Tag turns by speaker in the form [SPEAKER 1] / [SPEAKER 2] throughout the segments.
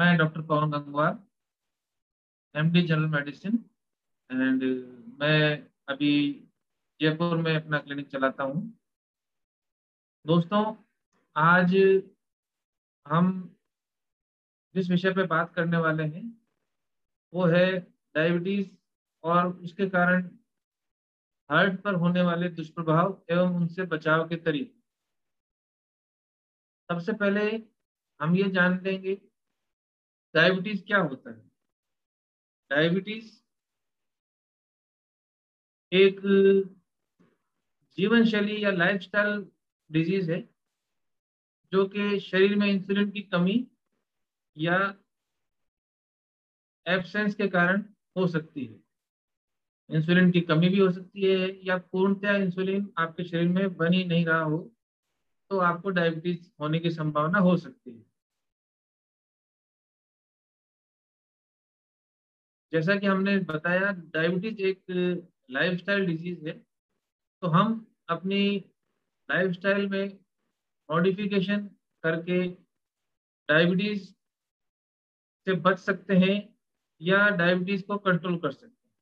[SPEAKER 1] मैं doctor Pawan Gangwar, MD general medicine. And मैं अभी जयपुर में अपना क्लिनिक चलाता हूँ। दोस्तों, आज हम जिस विषय पे बात करने वाले हैं वो है डायबिटीज और उसके कारण हार्ट पर होने वाले दुष्प्रभाव एवं उनसे बचाव के तरीके। सबसे पहले हम ये जान लेंगे डायबिटीज क्या होता है। डायबिटीज एक जीवन शैली या लाइफस्टाइल डिजीज है जो कि शरीर में इंसुलिन की कमी या एब्सेंस के कारण हो सकती है। इंसुलिन की कमी भी हो सकती है या पूर्णतः इंसुलिन आपके शरीर में बन ही नहीं रहा हो तो आपको डायबिटीज होने की संभावना हो सकती है। जैसा कि हमने बताया, डायबिटीज एक लाइफस्टाइल डिजीज है। तो हम अपनी लाइफस्टाइल में मॉडिफिकेशन करके डायबिटीज से बच सकते हैं या डायबिटीज को कंट्रोल कर सकते हैं।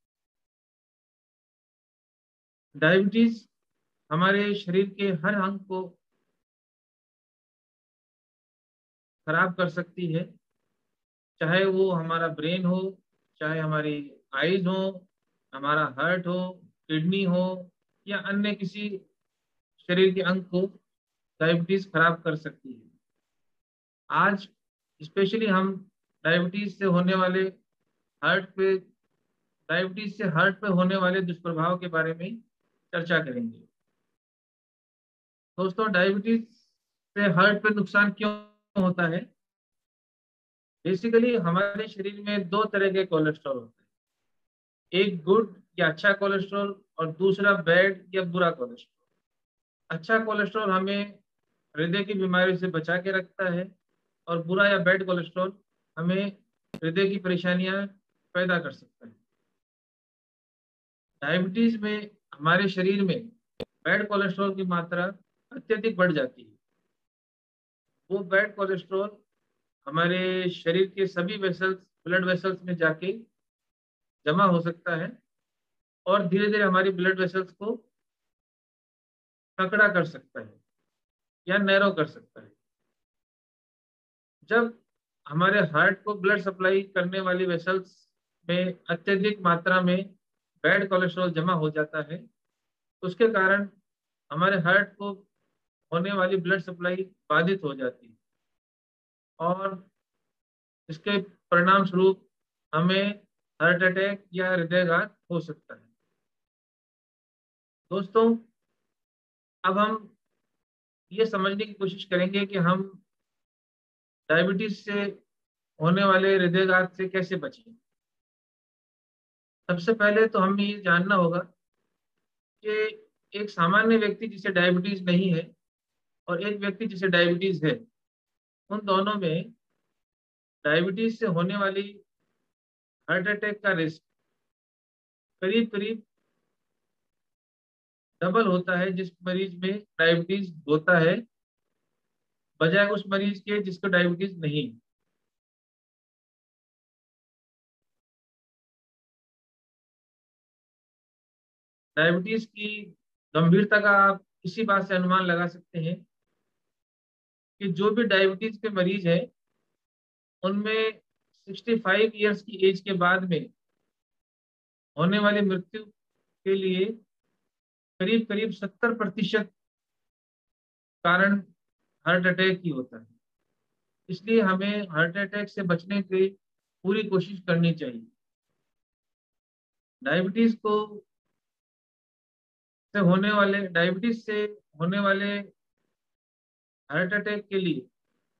[SPEAKER 1] डायबिटीज हमारे शरीर के हर अंग को खराब कर सकती है, चाहे वो हमारा ब्रेन हो, चाहे हमारी आईज हो, हमारा हार्ट हो, किडनी हो या अन्य किसी शरीर के अंग को डायबिटीज खराब कर सकती है। आज स्पेशली हम डायबिटीज से होने वाले हार्ट पे डायबिटीज से हार्ट पे होने वाले दुष्प्रभाव के बारे में चर्चा करेंगे। दोस्तों, डायबिटीज से हार्ट पे नुकसान क्यों होता है? बेसिकली हमारे शरीर में दो तरह के कोलेस्ट्रॉल होते हैं, एक गुड या अच्छा कोलेस्ट्रॉल और दूसरा बैड या बुरा कोलेस्ट्रॉल। अच्छा कोलेस्ट्रॉल हमें हृदय की बीमारी से बचा के रखता है और बुरा या बैड कोलेस्ट्रॉल हमें हृदय की परेशानियां पैदा कर सकता है। डायबिटीज में हमारे शरीर में बैड कोलेस्ट्रॉल की मात्रा अत्यधिक बढ़ जाती है। वो बैड कोलेस्ट्रॉल हमारे शरीर के सभी वेसल्स, ब्लड वेसल्स में जाके जमा हो सकता है और धीरे धीरे हमारी ब्लड वेसल्स को ककड़ा कर सकता है या नैरो कर सकता है। जब हमारे हार्ट को ब्लड सप्लाई करने वाली वेसल्स में अत्यधिक मात्रा में बैड कोलेस्ट्रॉल जमा हो जाता है, उसके कारण हमारे हार्ट को होने वाली ब्लड सप्लाई बाधित हो जाती है और इसके परिणाम स्वरूप हमें हार्ट अटैक या हृदयघात हो सकता है। दोस्तों, अब हम ये समझने की कोशिश करेंगे कि हम डायबिटीज से होने वाले हृदयघात से कैसे बचें। सबसे पहले तो हमें ये जानना होगा कि एक सामान्य व्यक्ति जिसे डायबिटीज नहीं है और एक व्यक्ति जिसे डायबिटीज है, उन दोनों में डायबिटीज से होने वाली हार्ट अटैक का रिस्क करीब करीब डबल होता है जिस मरीज में डायबिटीज होता है, बजाय उस मरीज के जिसको डायबिटीज नहीं है। डायबिटीज की गंभीरता का आप इसी बात से अनुमान लगा सकते हैं कि जो भी डायबिटीज के मरीज हैं उनमें 65 ईयर्स की एज के बाद में होने वाली मृत्यु के लिए करीब करीब 70% कारण हार्ट अटैक ही होता है। इसलिए हमें हार्ट अटैक से बचने की पूरी कोशिश करनी चाहिए। डायबिटीज को डायबिटीज से होने वाले हार्ट अटैक के लिए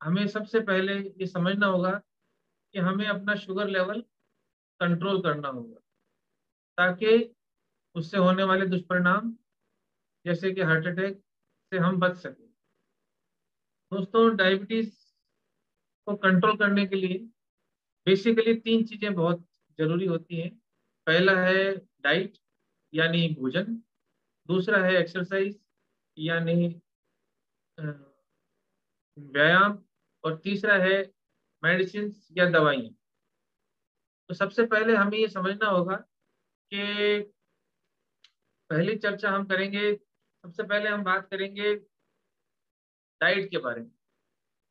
[SPEAKER 1] हमें सबसे पहले ये समझना होगा कि हमें अपना शुगर लेवल कंट्रोल करना होगा ताकि उससे होने वाले दुष्परिणाम जैसे कि हार्ट अटैक से हम बच सकें। दोस्तों, डायबिटीज को कंट्रोल करने के लिए बेसिकली तीन चीजें बहुत जरूरी होती हैं। पहला है डाइट यानी भोजन, दूसरा है एक्सरसाइज यानी अ, व्यायाम, और तीसरा है मेडिसिन या दवाइयाँ। तो सबसे पहले हमें ये समझना होगा कि पहली चर्चा हम करेंगे, सबसे पहले हम बात करेंगे डाइट के बारे में।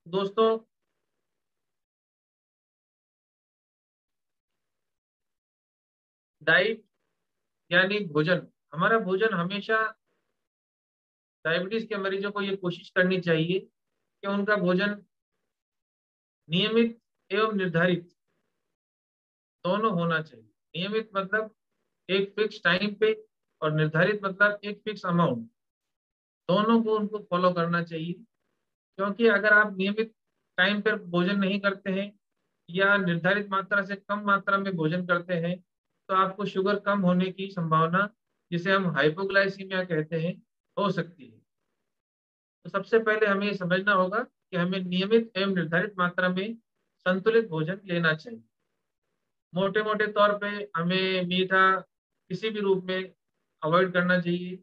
[SPEAKER 1] दोस्तों, डाइट यानी भोजन। हमारा भोजन हमेशा, डायबिटीज के मरीजों को ये कोशिश करनी चाहिए कि उनका भोजन नियमित एवं निर्धारित दोनों होना चाहिए। नियमित मतलब एक फिक्स टाइम पे, और निर्धारित मतलब एक फिक्स अमाउंट, दोनों को उनको फॉलो करना चाहिए। क्योंकि अगर आप नियमित टाइम पर भोजन नहीं करते हैं या निर्धारित मात्रा से कम मात्रा में भोजन करते हैं, तो आपको शुगर कम होने की संभावना, जिसे हम हाइपोग्लाइसीमिया कहते हैं, हो सकती है। तो सबसे पहले हमें ये समझना होगा कि हमें नियमित एवं निर्धारित मात्रा में संतुलित भोजन लेना चाहिए। मोटे मोटे तौर पे हमें मीठा किसी भी रूप में अवॉइड करना चाहिए,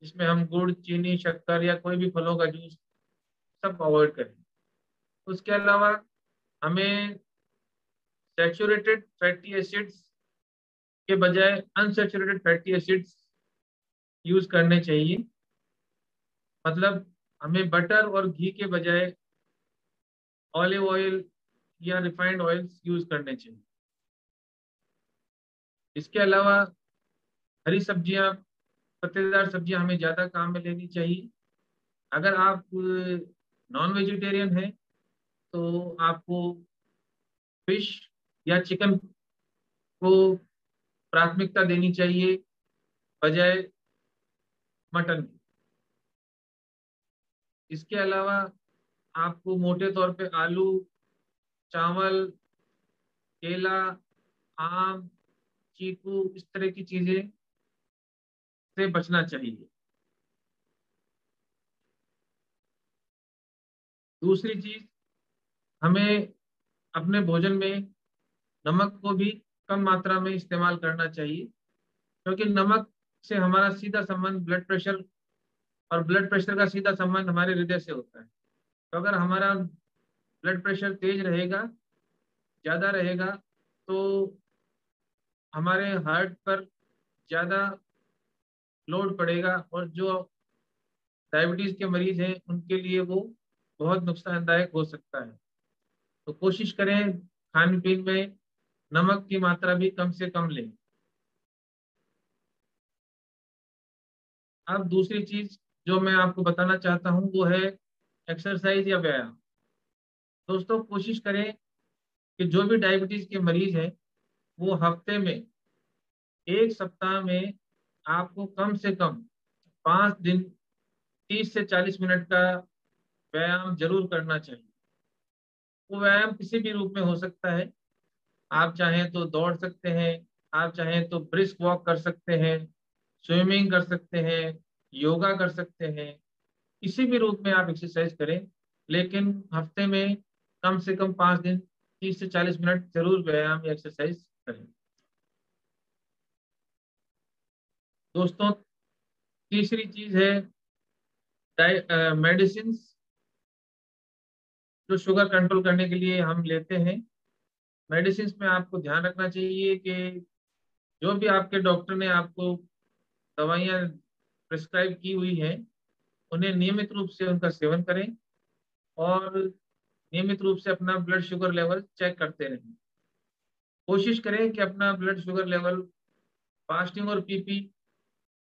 [SPEAKER 1] जिसमें हम गुड़, चीनी, शक्कर या कोई भी फलों का जूस, सब अवॉइड करें। उसके अलावा हमें सैचुरेटेड फैटी एसिड्स के बजाय अनसैचुरेटेड फैटी एसिड्स यूज करने चाहिए। मतलब हमें बटर और घी के बजाय ऑलिव ऑयल या रिफाइंड ऑयल्स यूज करने चाहिए। इसके अलावा हरी सब्जियां, पत्तेदार सब्जियां हमें ज़्यादा काम में लेनी चाहिए। अगर आप नॉन वेजिटेरियन हैं, तो आपको फिश या चिकन को प्राथमिकता देनी चाहिए बजाय मटन की। इसके अलावा आपको मोटे तौर पे आलू, चावल, केला, आम, चीकू, इस तरह की चीजें से बचना चाहिए। दूसरी चीज, हमें अपने भोजन में नमक को भी कम मात्रा में इस्तेमाल करना चाहिए। क्योंकि नमक से हमारा सीधा संबंध ब्लड प्रेशर, और ब्लड प्रेशर का सीधा संबंध हमारे हृदय से होता है। तो अगर हमारा ब्लड प्रेशर तेज रहेगा, ज्यादा रहेगा, तो हमारे हार्ट पर ज्यादा लोड पड़ेगा, और जो डायबिटीज के मरीज हैं उनके लिए वो बहुत नुकसानदायक हो सकता है। तो कोशिश करें खान पीन में नमक की मात्रा भी कम से कम लें। अब दूसरी चीज जो मैं आपको बताना चाहता हूँ वो है एक्सरसाइज या व्यायाम। दोस्तों, कोशिश करें कि जो भी डायबिटीज के मरीज हैं, वो हफ्ते में, एक सप्ताह में आपको कम से कम 5 दिन 30 से 40 मिनट का व्यायाम जरूर करना चाहिए। वो व्यायाम किसी भी रूप में हो सकता है। आप चाहें तो दौड़ सकते हैं, आप चाहें तो ब्रिस्क वॉक कर सकते हैं, स्विमिंग कर सकते हैं, योगा कर सकते हैं। किसी भी रूप में आप एक्सरसाइज करें, लेकिन हफ्ते में कम से कम 5 दिन 30 से 40 मिनट जरूर व्यायाम या एक्सरसाइज करें। दोस्तों, तीसरी चीज है मेडिसिन जो शुगर कंट्रोल करने के लिए हम लेते हैं। मेडिसिन में आपको ध्यान रखना चाहिए कि जो भी आपके डॉक्टर ने आपको दवाइयाँ प्रिस्क्राइब की हुई हैं, उन्हें नियमित रूप से उनका सेवन करें, और नियमित रूप से अपना ब्लड शुगर लेवल चेक करते रहें। कोशिश करें कि अपना ब्लड शुगर लेवल, फास्टिंग और पीपी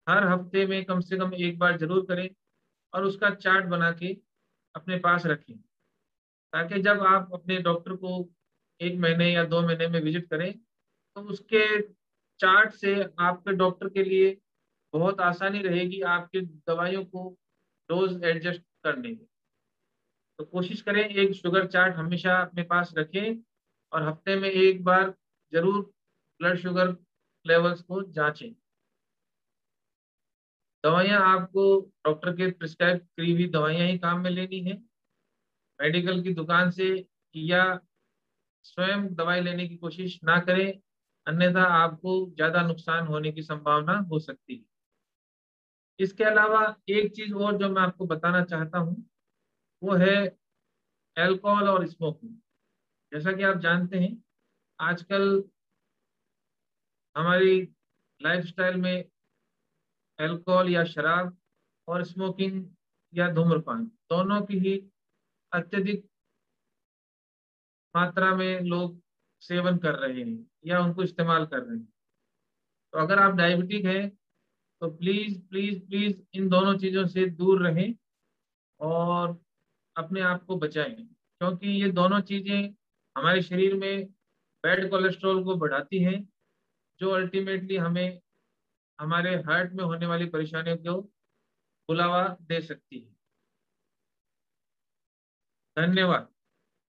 [SPEAKER 1] हर हफ्ते में कम से कम एक बार जरूर करें, और उसका चार्ट बना के अपने पास रखें, ताकि जब आप अपने डॉक्टर को 1 महीने या 2 महीने में विजिट करें, तो उसके चार्ट से आपके डॉक्टर के लिए बहुत आसानी रहेगी आपकी दवाइयों को डोज एडजस्ट करने में। तो कोशिश करें एक शुगर चार्ट हमेशा अपने पास रखें, और हफ्ते में एक बार जरूर ब्लड शुगर लेवल्स को जांचें। दवाइयाँ आपको डॉक्टर के प्रिस्क्राइब करी हुई दवाइयाँ ही काम में लेनी है। मेडिकल की दुकान से या स्वयं दवाई लेने की कोशिश ना करें, अन्यथा आपको ज्यादा नुकसान होने की संभावना हो सकती है। इसके अलावा एक चीज और जो मैं आपको बताना चाहता हूँ, वो है अल्कोहल और स्मोकिंग। जैसा कि आप जानते हैं, आजकल हमारी लाइफस्टाइल में अल्कोहल या शराब और स्मोकिंग या धूम्रपान दोनों की ही अत्यधिक मात्रा में लोग सेवन कर रहे हैं या उनको इस्तेमाल कर रहे हैं। तो अगर आप डायबिटिक हैं तो प्लीज प्लीज प्लीज इन दोनों चीजों से दूर रहें और अपने आप को बचाएं, क्योंकि ये दोनों चीजें हमारे शरीर में बैड कोलेस्ट्रॉल को बढ़ाती हैं, जो अल्टीमेटली हमें हमारे हार्ट में होने वाली परेशानियों को बुलावा दे सकती है। धन्यवाद।